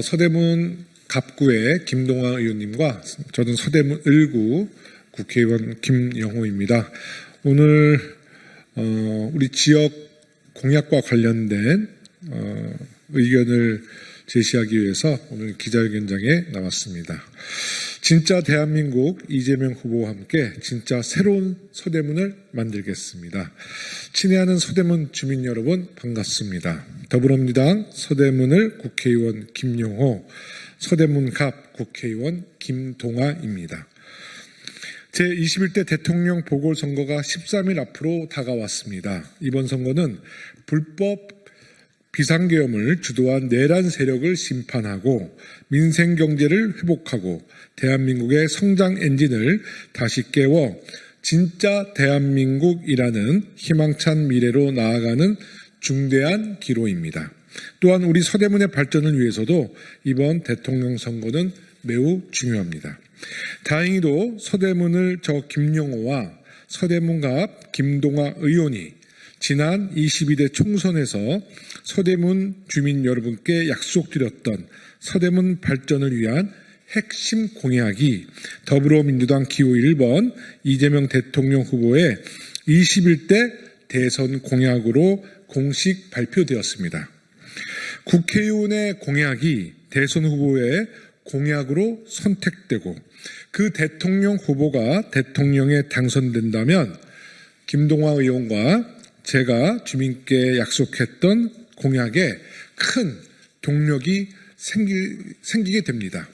서대문 갑구의 김동아 의원님과 저는 서대문 을구 국회의원 김영호입니다. 오늘 우리 지역 공약과 관련된 의견을 제시하기 위해서 오늘 기자회견장에 나왔습니다. 진짜 대한민국 이재명 후보와 함께 진짜 새로운 서대문을 만들겠습니다. 친애하는 서대문 주민 여러분 반갑습니다. 더불어민주당 서대문을 국회의원 김영호, 서대문갑 국회의원 김동아입니다. 제21대 대통령 보궐선거가 13일 앞으로 다가왔습니다. 이번 선거는 불법 비상계엄을 주도한 내란 세력을 심판하고 민생경제를 회복하고 대한민국의 성장 엔진을 다시 깨워 진짜 대한민국이라는 희망찬 미래로 나아가는 중대한 기로입니다. 또한 우리 서대문의 발전을 위해서도 이번 대통령 선거는 매우 중요합니다. 다행히도 서대문을 저 김영호와 서대문갑 김동아 의원이 지난 22대 총선에서 서대문 주민 여러분께 약속드렸던 서대문 발전을 위한 핵심 공약이 더불어민주당 기호 1번 이재명 대통령 후보의 21대 대선 공약으로 공식 발표되었습니다. 국회의원의 공약이 대선 후보의 공약으로 선택되고 그 대통령 후보가 대통령에 당선된다면 김동아 의원과 제가 주민께 약속했던 공약에 큰 동력이 생기게 됩니다.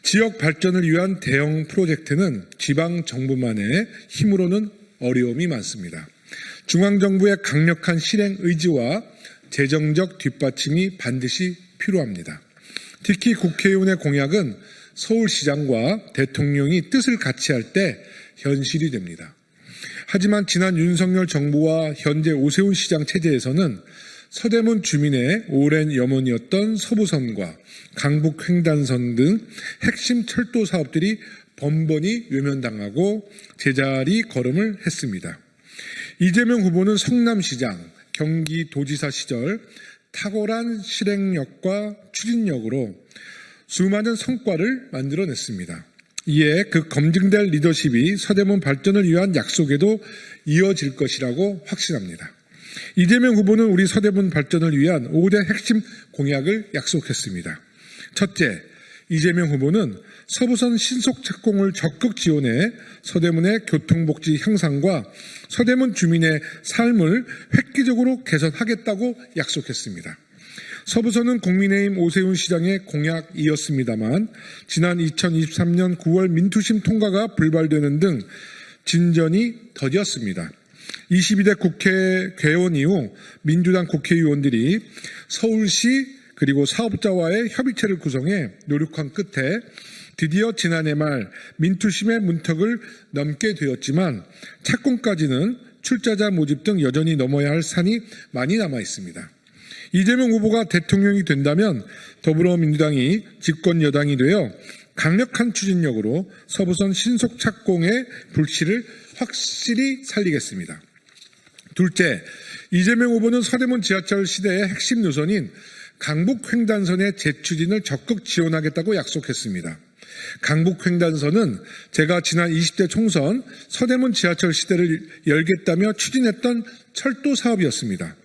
지역 발전을 위한 대형 프로젝트는 지방 정부만의 힘으로는 어려움이 많습니다. 중앙정부의 강력한 실행 의지와 재정적 뒷받침이 반드시 필요합니다. 특히 국회의원의 공약은 서울시장과 대통령이 뜻을 같이 할 때 현실이 됩니다. 하지만 지난 윤석열 정부와 현재 오세훈 시장 체제에서는 서대문 주민의 오랜 염원이었던 서부선과 강북횡단선 등 핵심 철도 사업들이 번번이 외면당하고 제자리 걸음을 했습니다. 이재명 후보는 성남시장, 경기도지사 시절 탁월한 실행력과 추진력으로 수많은 성과를 만들어냈습니다. 이에 그 검증될 리더십이 서대문 발전을 위한 약속에도 이어질 것이라고 확신합니다. 이재명 후보는 우리 서대문 발전을 위한 5대 핵심 공약을 약속했습니다. 첫째, 이재명 후보는 서부선 신속 착공을 적극 지원해 서대문의 교통복지 향상과 서대문 주민의 삶을 획기적으로 개선하겠다고 약속했습니다. 서부선은 국민의힘 오세훈 시장의 공약이었습니다만 지난 2023년 9월 민투심 통과가 불발되는 등 진전이 더뎠습니다. 22대 국회 개원 이후 민주당 국회의원들이 서울시 그리고 사업자와의 협의체를 구성해 노력한 끝에 드디어 지난해 말 민투심의 문턱을 넘게 되었지만 착공까지는 출자자 모집 등 여전히 넘어야 할 산이 많이 남아 있습니다. 이재명 후보가 대통령이 된다면 더불어민주당이 집권 여당이 되어 강력한 추진력으로 서부선 신속 착공의 불씨를 확실히 살리겠습니다. 둘째, 이재명 후보는 서대문 지하철 시대의 핵심 노선인 강북횡단선의 재추진을 적극 지원하겠다고 약속했습니다. 강북횡단선은 제가 지난 20대 총선 서대문 지하철 시대를 열겠다며 추진했던 철도 사업이었습니다.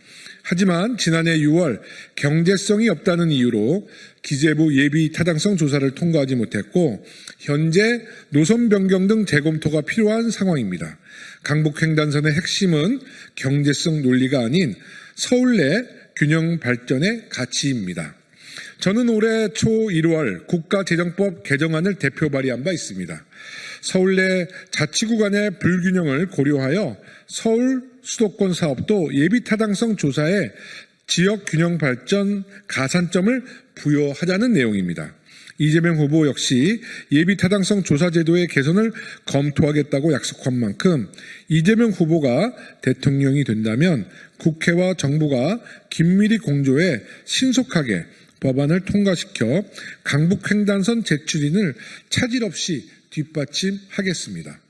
하지만 지난해 6월 경제성이 없다는 이유로 기재부 예비 타당성 조사를 통과하지 못했고 현재 노선 변경 등 재검토가 필요한 상황입니다. 강북횡단선의 핵심은 경제성 논리가 아닌 서울 내 균형 발전의 가치입니다. 저는 올해 초 1월 국가재정법 개정안을 대표 발의한 바 있습니다. 서울 내 자치구 간의 불균형을 고려하여 서울 수도권 사업도 예비타당성 조사에 지역균형 발전 가산점을 부여하자는 내용입니다. 이재명 후보 역시 예비타당성 조사 제도의 개선을 검토하겠다고 약속한 만큼 이재명 후보가 대통령이 된다면 국회와 정부가 긴밀히 공조해 신속하게 법안을 통과시켜 강북횡단선 재추진을 차질 없이 뒷받침하겠습니다.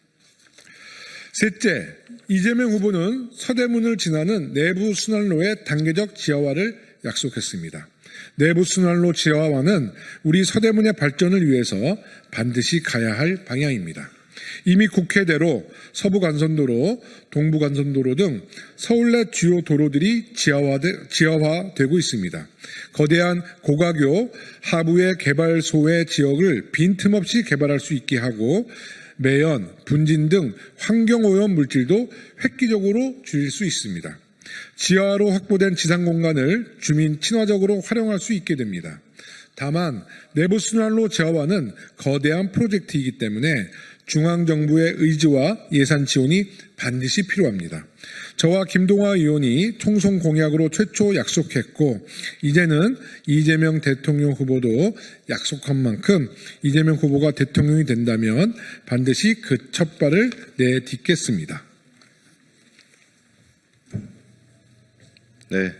셋째, 이재명 후보는 서대문을 지나는 내부 순환로의 단계적 지하화를 약속했습니다. 내부순환로 지하화는 우리 서대문의 발전을 위해서 반드시 가야 할 방향입니다. 이미 국회대로 서부간선도로, 동부간선도로 등 서울 내 주요 도로들이 지하화되고 있습니다. 거대한 고가교 하부의 개발소의 지역을 빈틈없이 개발할 수 있게 하고 매연, 분진 등 환경오염 물질도 획기적으로 줄일 수 있습니다. 지하로 확보된 지상 공간을 주민 친화적으로 활용할 수 있게 됩니다. 다만 내부순환로 지하화는 거대한 프로젝트이기 때문에 중앙정부의 의지와 예산 지원이 반드시 필요합니다. 저와 김동화 의원이 총선 공약으로 최초 약속했고 이제는 이재명 대통령 후보도 약속한 만큼 이재명 후보가 대통령이 된다면 반드시 그 첫발을 내딛겠습니다. 네,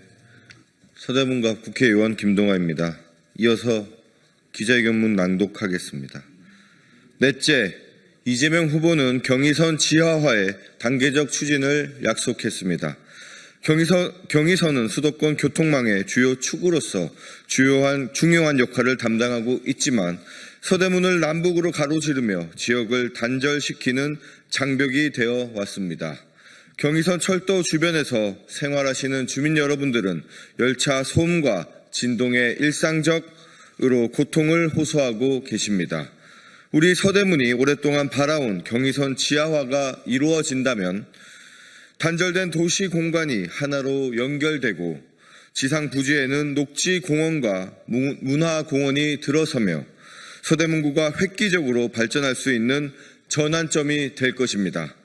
서대문갑 국회의원 김동화입니다. 이어서 기자회견문 낭독하겠습니다. 넷째, 이재명 후보는 경의선 지하화의 단계적 추진을 약속했습니다. 경의선은 수도권 교통망의 주요 축으로서 중요한 역할을 담당하고 있지만 서대문을 남북으로 가로지르며 지역을 단절시키는 장벽이 되어 왔습니다. 경의선 철도 주변에서 생활하시는 주민 여러분들은 열차 소음과 진동에 일상적으로 고통을 호소하고 계십니다. 우리 서대문이 오랫동안 바라온 경의선 지하화가 이루어진다면 단절된 도시 공간이 하나로 연결되고 지상 부지에는 녹지공원과 문화공원이 들어서며 서대문구가 획기적으로 발전할 수 있는 전환점이 될 것입니다.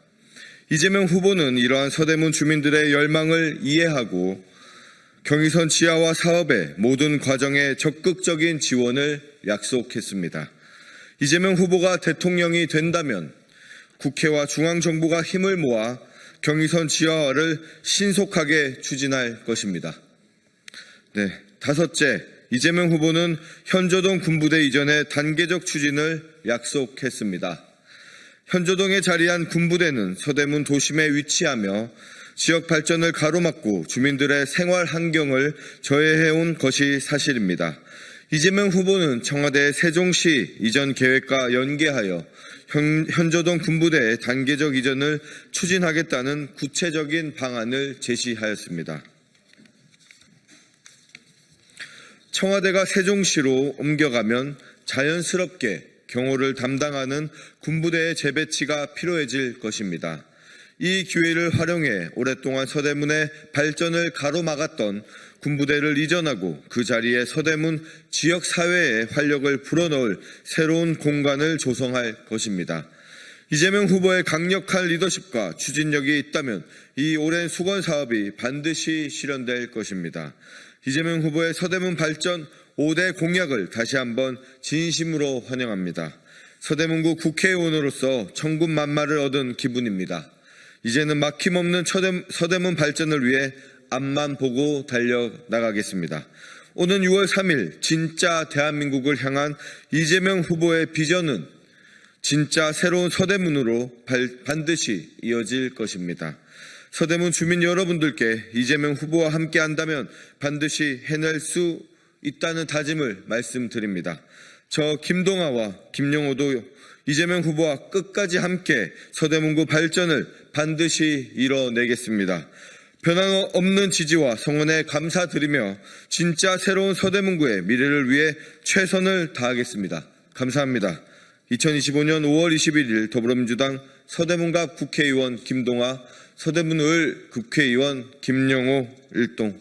이재명 후보는 이러한 서대문 주민들의 열망을 이해하고 경의선 지하화 사업의 모든 과정에 적극적인 지원을 약속했습니다. 이재명 후보가 대통령이 된다면 국회와 중앙정부가 힘을 모아 경의선 지하화를 신속하게 추진할 것입니다. 네, 다섯째, 이재명 후보는 현조동 군부대 이전의 단계적 추진을 약속했습니다. 현조동에 자리한 군부대는 서대문 도심에 위치하며 지역 발전을 가로막고 주민들의 생활 환경을 저해해온 것이 사실입니다. 이재명 후보는 청와대 세종시 이전 계획과 연계하여 현조동 군부대의 단계적 이전을 추진하겠다는 구체적인 방안을 제시하였습니다. 청와대가 세종시로 옮겨가면 자연스럽게 경호를 담당하는 군부대의 재배치가 필요해질 것입니다. 이 기회를 활용해 오랫동안 서대문의 발전을 가로막았던 군부대를 이전하고 그 자리에 서대문 지역사회에 활력을 불어넣을 새로운 공간을 조성할 것입니다. 이재명 후보의 강력한 리더십과 추진력이 있다면 이 오랜 수건 사업이 반드시 실현될 것입니다. 이재명 후보의 서대문 발전 5대 공약을 다시 한번 진심으로 환영합니다. 서대문구 국회의원으로서 천군만마를 얻은 기분입니다. 이제는 막힘없는 서대문 발전을 위해 앞만 보고 달려나가겠습니다. 오는 6월 3일 진짜 대한민국을 향한 이재명 후보의 비전은 진짜 새로운 서대문으로 반드시 이어질 것입니다. 서대문 주민 여러분들께 이재명 후보와 함께 한다면 반드시 해낼 수 있다는 다짐을 말씀드립니다. 저 김동화와 김영호도 이재명 후보와 끝까지 함께 서대문구 발전을 반드시 이뤄내겠습니다. 변함없는 지지와 성원에 감사드리며 진짜 새로운 서대문구의 미래를 위해 최선을 다하겠습니다. 감사합니다. 2025년 5월 21일 더불어민주당 서대문갑 국회의원 김동화, 서대문을 국회의원 김영호 일동